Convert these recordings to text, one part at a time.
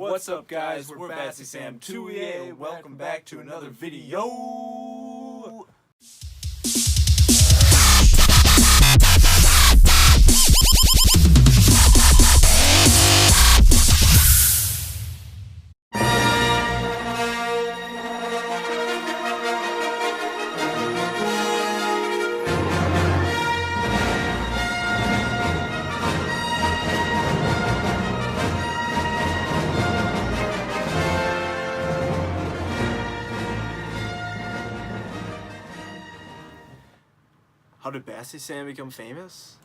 What's up, guys? We're BASYSAM2EA and welcome back to another video. How did BASYSAM become famous?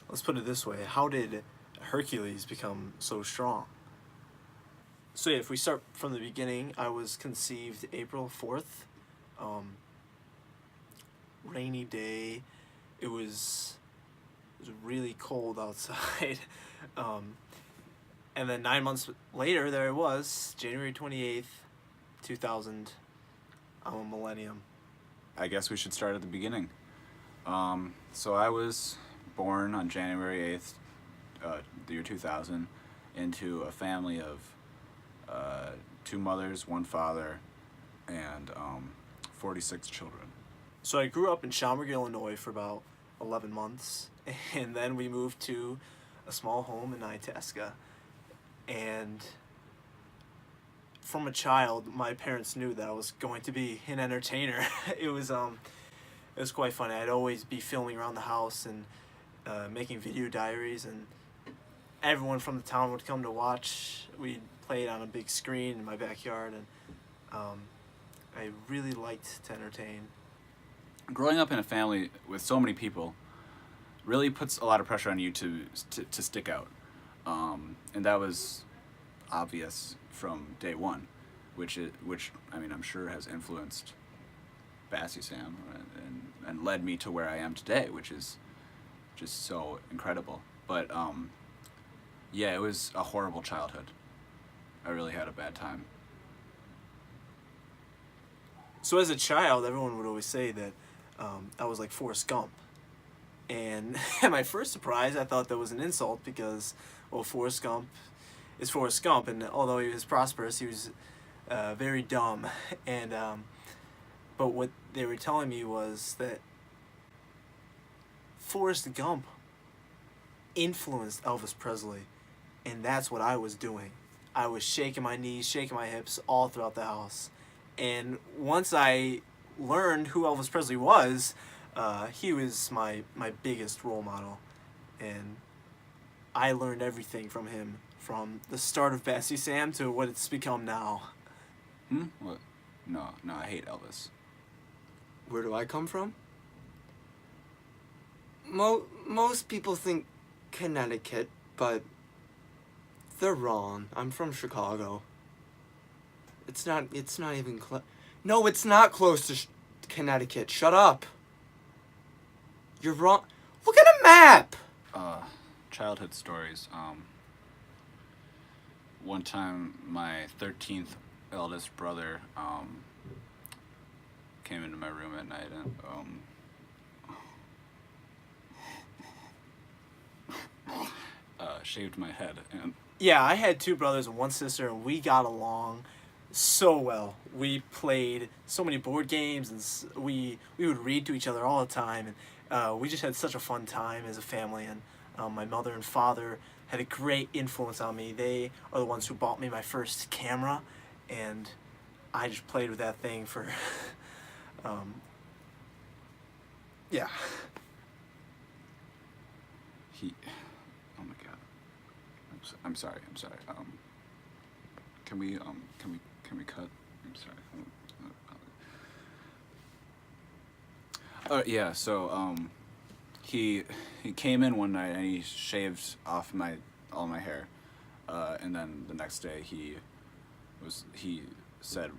Let's put it this way. How did Hercules become so strong? So yeah, if we start from the beginning, I was conceived April 4th. Rainy day. It was really cold outside. And then 9 months later, there it was, January 28th, 2000. I'm a millennium. I guess we should start at the beginning. So I was born on January 8th, the year 2000, into a family of 2 mothers, 1 father, and 46 children. So I grew up in Schaumburg, Illinois for about 11 months, and then we moved to a small home in Itasca. And from a child, my parents knew that I was going to be an entertainer. It was quite funny. I'd always be filming around the house and making video diaries, and everyone from the town would come to watch. We'd play it on a big screen in my backyard, and I really liked to entertain. Growing up in a family with so many people really puts a lot of pressure on you to stick out, and that was obvious from day one, which I mean, I'm sure has influenced BASYSAM and led me to where I am today, which is just so incredible. But yeah, it was a horrible childhood. I really had a bad time. So as a child, everyone would always say that I was like Forrest Gump. And at my first surprise, I thought that was an insult because, well, Forrest Gump is Forrest Gump, and although he was prosperous, he was very dumb. And but what they were telling me was that Forrest Gump influenced Elvis Presley, and that's what I was doing. I was shaking my knees, shaking my hips all throughout the house. And once I learned who Elvis Presley was, he was my biggest role model, and I learned everything from him, from the start of BASYSAM to what it's become now. What? No, I hate Elvis. Where do I come from? Most people think Connecticut, but they're wrong. I'm from Chicago. It's not even close. No, it's not close to Connecticut. Shut up. You're wrong. Look at a map! Childhood stories. One time, my 13th eldest brother came into my room at night and shaved my head. And yeah, I had 2 brothers and 1 sister, and we got along so well. We played so many board games, and we would read to each other all the time, and we just had such a fun time as a family. And my mother and father had a great influence on me. They are the ones who bought me my first camera, and I just played with that thing for yeah. Oh my God. I'm sorry. Can we cut? I'm sorry. Yeah. So he came in one night and he shaved off all my hair, and then the next day he said,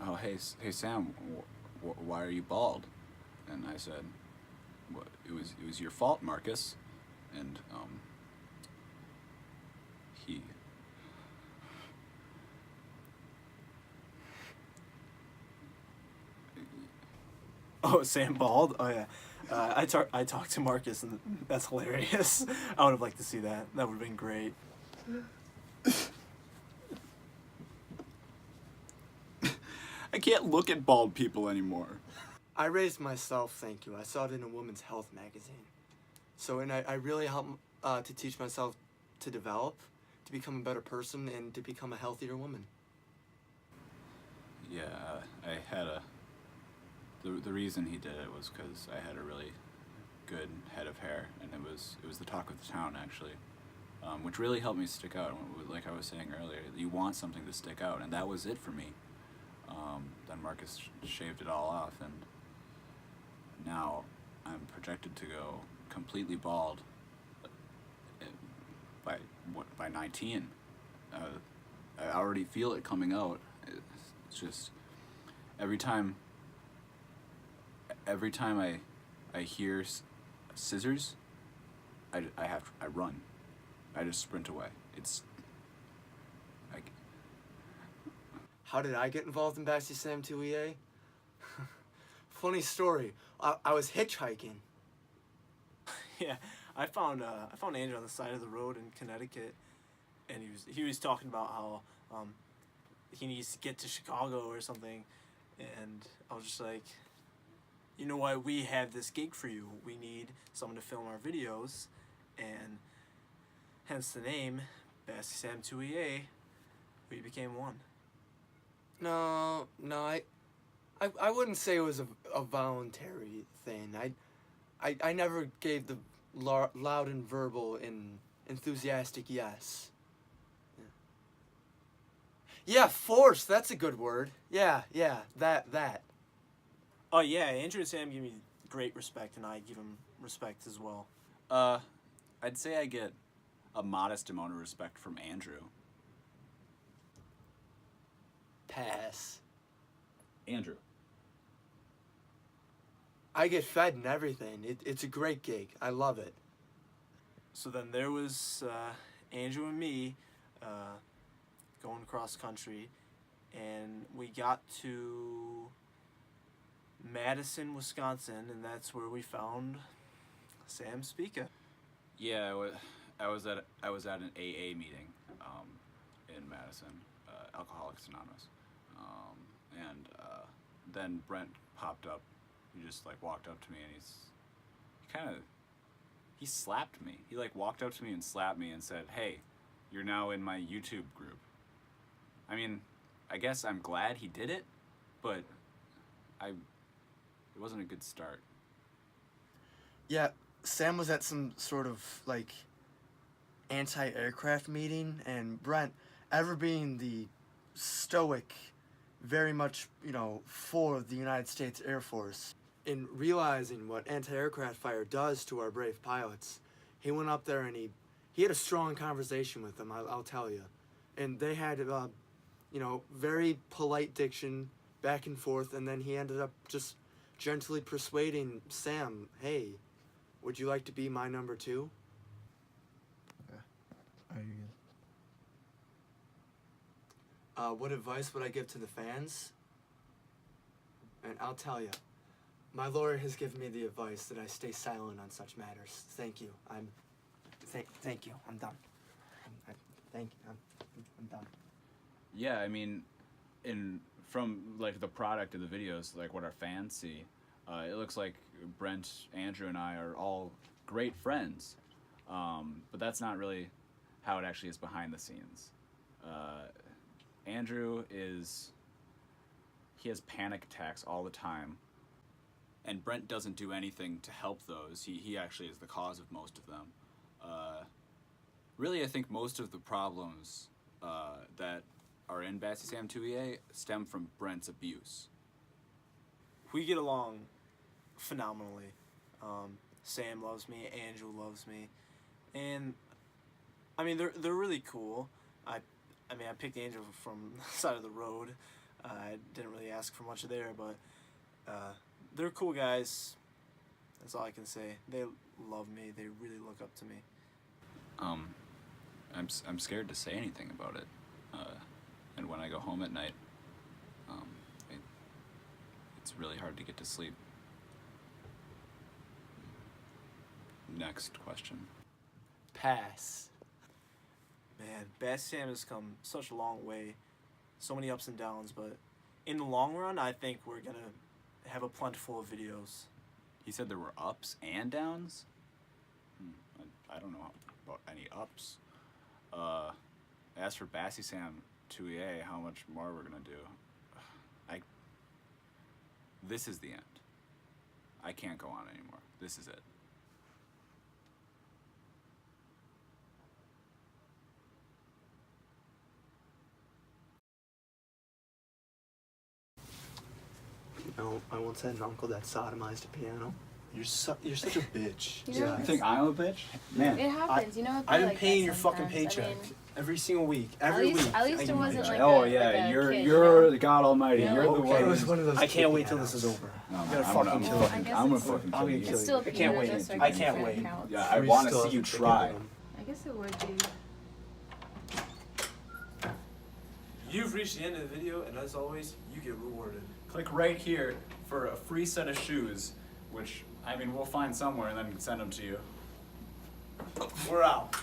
"Oh, hey Sam, why are you bald?" And I said, "Well, it was your fault, Marcus." And he Oh, Sam bald? Oh yeah. I talked to Marcus, and that's hilarious. I would have liked to see that. That would have been great. I can't look at bald people anymore. I raised myself, thank you. I saw it in a woman's health magazine. So, and I really helped to teach myself to develop, to become a better person, and to become a healthier woman. Yeah, I had the reason he did it was because I had a really good head of hair, and it was the talk of the town, actually, which really helped me stick out. Like I was saying earlier, you want something to stick out, and that was it for me. Then Marcus shaved it all off, and now I'm projected to go completely bald by 19. I already feel it coming out. It's just every time I hear scissors, I run. I just sprint away. It's like, How did I get involved in BASYSAM2EA? Funny story. I was hitchhiking. Yeah, I found Andrew on the side of the road in Connecticut, and he was talking about how he needs to get to Chicago or something, and I was just like, you know what, we have this gig for you. We need someone to film our videos, and hence the name BASYSAM2EA. We became one. No, I wouldn't say it was a voluntary thing. I never gave the loud and verbal and enthusiastic yes. Yeah, force, that's a good word. Yeah, that. Oh yeah, Andrew and Sam give me great respect, and I give him respect as well. I'd say I get a modest amount of respect from Andrew. Pass. Andrew. I get fed and everything. It's a great gig. I love it. So then there was Andrew and me going across country, and we got to Madison, Wisconsin, and that's where we found Sam Spica. Yeah, I was at an AA meeting in Madison, Alcoholics Anonymous, and then Brent popped up. He just like walked up to me, and he slapped me. He like walked up to me and slapped me and said, "Hey, you're now in my YouTube group." I mean, I guess I'm glad he did it, but it wasn't a good start. Yeah, Sam was at some sort of like anti-aircraft meeting, and Brent, ever being the stoic, very much, for the United States Air Force, in realizing what anti-aircraft fire does to our brave pilots, he went up there and he had a strong conversation with them, I'll tell you. And they had, very polite diction, back and forth, and then he ended up just gently persuading Sam, hey, would you like to be my number 2? Okay. Are you good? What advice would I give to the fans? And I'll tell you, my lawyer has given me the advice that I stay silent on such matters. Thank you. Thank you. I'm done. Thank you. I'm done. Yeah, I mean, from like the product of the videos, like what our fans see, it looks like Brent, Andrew, and I are all great friends, but that's not really how it actually is behind the scenes. Andrew he has panic attacks all the time, and Brent doesn't do anything to help those. He actually is the cause of most of them. Really, I think most of the problems that are in BASYSAM2EA stem from Brent's abuse. We get along phenomenally. Sam loves me, Andrew loves me, and I mean they're really cool. I picked Andrew from the side of the road. I didn't really ask for much there, but they're cool guys. That's all I can say. They love me. They really look up to me. I'm scared to say anything about it, and when I go home at night, it's really hard to get to sleep. Next question. Pass. Man, BASYSAM has come such a long way. So many ups and downs, but in the long run, I think we're gonna have a plentiful of videos. He said there were ups and downs. I don't know about any ups. As for BASYSAM2EA, how much more we're gonna do? This is the end. I can't go on anymore. This is it. You know, I once had an uncle that sodomized a piano. You're such a bitch. You know, yeah. You think I'm a bitch? Man. It happens, you know. It'd be I've been like paying that your fucking sometimes. paycheck I mean, every single week. at Every least, week. at least I it give you wasn't that. like Oh a, yeah, like a you're kid, you're you the God Almighty. Yeah. You're the Okay, one. it was one of those. I can't wait kick till me this is out. over. No, I'm man, gonna I'm fucking gonna kill I him. guess I'm gonna it's- fucking I'm kill gonna you. kill It's still you. a I can't piano, wait. just so I guess can't that wait. counts. Yeah, I We want to still see you have to try. pick him. I guess it would be. You've reached the end of the video, and as always, you get rewarded. Click right here for a free set of shoes, which I mean we'll find somewhere and then send them to you. We're out.